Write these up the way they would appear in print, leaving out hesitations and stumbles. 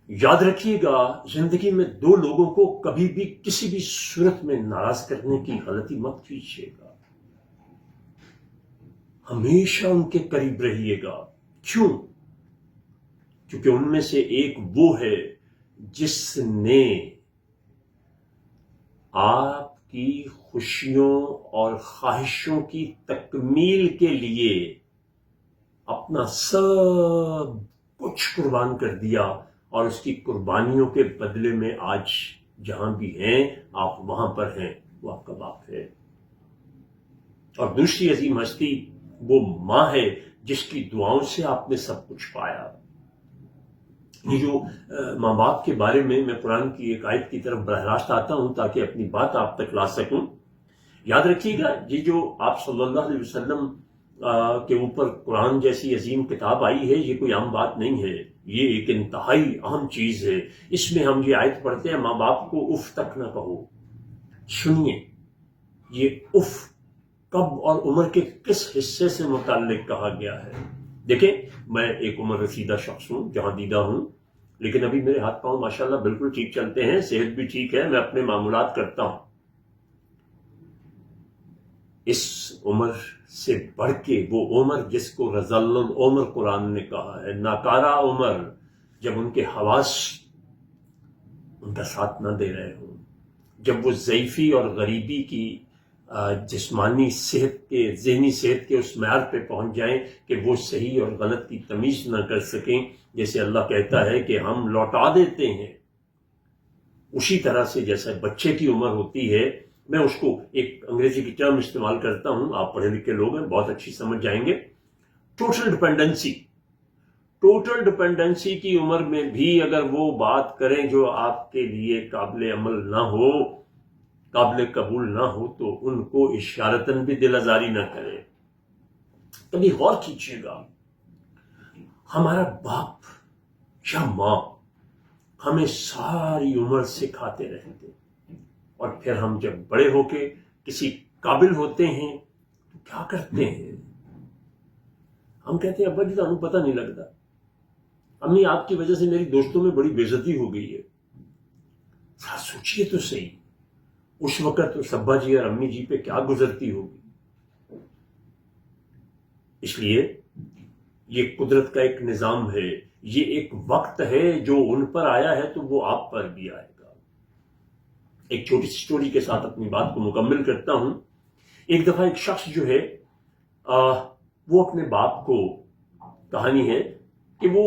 یاد رکھیے گا، زندگی میں دو لوگوں کو کبھی بھی کسی بھی صورت میں ناراض کرنے کی غلطی مت کیجیے گا، ہمیشہ ان کے قریب رہیے گا۔ کیوں؟ کیونکہ ان میں سے ایک وہ ہے جس نے آپ کی خوشیوں اور خواہشوں کی تکمیل کے لیے اپنا سب کچھ قربان کر دیا، اور اس کی قربانیوں کے بدلے میں آج جہاں بھی ہیں آپ وہاں پر ہیں، وہ آپ کا باپ ہے۔ اور دوسری عظیم ہستی وہ ماں ہے جس کی دعاؤں سے آپ نے سب کچھ پایا۔ یہ جو ماں باپ کے بارے میں قرآن کی ایک آیت کی طرف براہ راست آتا ہوں تاکہ اپنی بات آپ تک لا سکوں۔ یاد رکھیے گا، یہ جو آپ صلی اللہ علیہ وسلم کے اوپر قرآن جیسی عظیم کتاب آئی ہے، یہ کوئی عام بات نہیں ہے، یہ ایک انتہائی اہم چیز ہے۔ اس میں ہم یہ آیت پڑھتے ہیں، ماں باپ کو اف تک نہ کہو۔ سنیے، یہ اف کب اور عمر کے کس حصے سے متعلق کہا گیا ہے؟ دیکھیں، میں ایک عمر رسیدہ شخص ہوں، جہاں دیدہ ہوں، لیکن ابھی میرے ہاتھ پاؤں ماشاءاللہ بالکل ٹھیک چلتے ہیں، صحت بھی ٹھیک ہے، میں اپنے معمولات کرتا ہوں۔ اس عمر سے بڑھ کے وہ عمر جس کو رذل العمر قرآن نے کہا ہے، ناکارہ عمر، جب ان کے حواس ان کا ساتھ نہ دے رہے ہوں، جب وہ ضعیفی اور غریبی کی جسمانی صحت کے، ذہنی صحت کے اس معیار پہ پہنچ جائیں کہ وہ صحیح اور غلط کی تمیز نہ کر سکیں، جیسے اللہ کہتا ہے کہ ہم لوٹا دیتے ہیں، اسی طرح سے جیسا بچے کی عمر ہوتی ہے۔ میں اس کو ایک انگریزی کی ٹرم استعمال کرتا ہوں، آپ پڑھے لکھے لوگ ہیں، بہت اچھی سمجھ جائیں گے، ٹوٹل ڈپینڈنسی۔ ٹوٹل ڈپینڈنسی کی عمر میں بھی اگر وہ بات کریں جو آپ کے لیے قابل عمل نہ ہو، قابل قبول نہ ہو، تو ان کو اشارتاً بھی دل آزاری نہ کریں۔ کبھی غور کیجیے گا، ہمارا باپ یا ماں ہمیں ساری عمر سکھاتے رہتے، اور پھر ہم جب بڑے ہو کے کسی قابل ہوتے ہیں تو کیا کرتے ہیں؟ ہم کہتے ہیں ابا جی تمہیں پتہ نہیں لگتا، امی آپ کی وجہ سے میری دوستوں میں بڑی بے عزتی ہو گئی ہے۔ ذرا سوچیے تو صحیح، اس وقت تو ابا جی اور امی جی پہ کیا گزرتی ہوگی۔ اس لیے یہ قدرت کا ایک نظام ہے، یہ ایک وقت ہے جو ان پر آیا ہے تو وہ آپ پر بھی آئے گا۔ ایک چھوٹی سی سٹوری کے ساتھ اپنی بات کو مکمل کرتا ہوں۔ ایک دفعہ ایک شخص جو ہے وہ اپنے باپ کو، کہانی ہے کہ وہ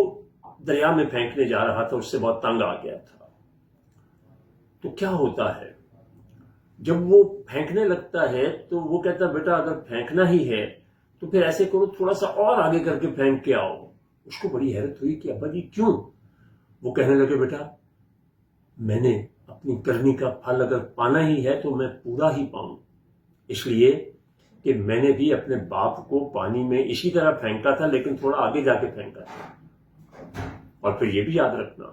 دریا میں پھینکنے جا رہا تھا، اس سے بہت تنگ آ گیا تھا۔ تو کیا ہوتا ہے جب وہ پھینکنے لگتا ہے تو وہ کہتا بیٹا اگر پھینکنا ہی ہے تو پھر ایسے کرو، تھوڑا سا اور آگے کر کے پھینک کے آؤ۔ اس کو بڑی حیرت ہوئی کہ ابا جی کیوں؟ وہ کہنے لگے بیٹا میں نے اپنی کرنی کا پھل اگر پانا ہی ہے تو میں پورا ہی پاؤں، اس لیے کہ میں نے بھی اپنے باپ کو پانی میں اسی طرح پھینکا تھا، لیکن تھوڑا آگے جا کے پھینکا تھا۔ اور پھر یہ بھی یاد رکھنا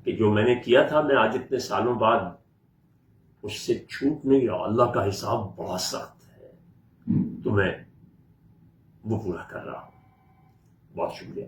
کہ جو میں نے کیا تھا، میں آج اتنے سالوں بعد اس سے چھوٹ نہیں رہا، اللہ کا حساب بہت سخت ہے، تو میں وہ پورا کر رہا ہوں۔ بہت شکریہ۔